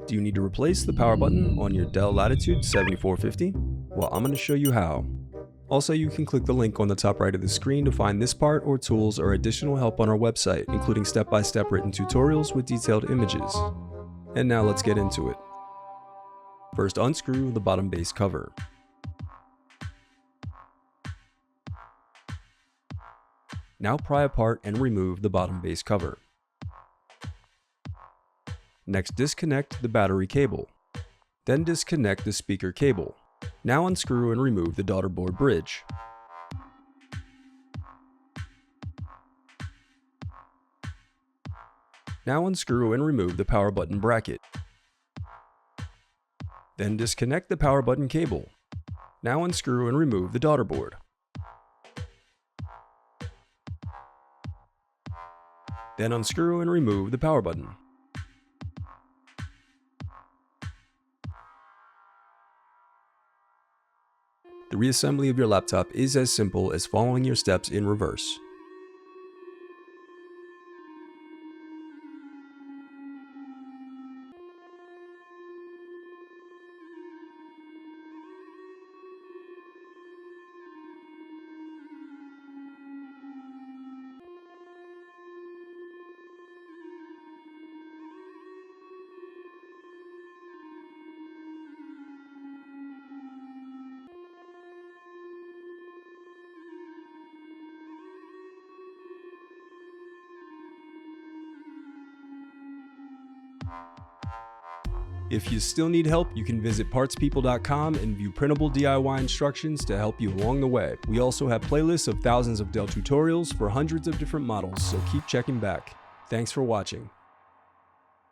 Do you need to replace the power button on your Dell Latitude 7450? Well, I'm going to show you how. Also, you can click the link on the top right of the screen to find this part or tools or additional help on our website, including step-by-step written tutorials with detailed images. And now let's get into it. First, unscrew the bottom base cover. Now pry apart and remove the bottom base cover. Next, disconnect the battery cable. Then disconnect the speaker cable. Now unscrew and remove the daughter board bridge. Now unscrew and remove the power button bracket. Then disconnect the power button cable. Now unscrew and remove the daughter board. Then unscrew and remove the power button. The reassembly of your laptop is as simple as following your steps in reverse. If you still need help, you can visit partspeople.com and view printable DIY instructions to help you along the way. We also have playlists of thousands of Dell tutorials for hundreds of different models, so keep checking back. Thanks for watching.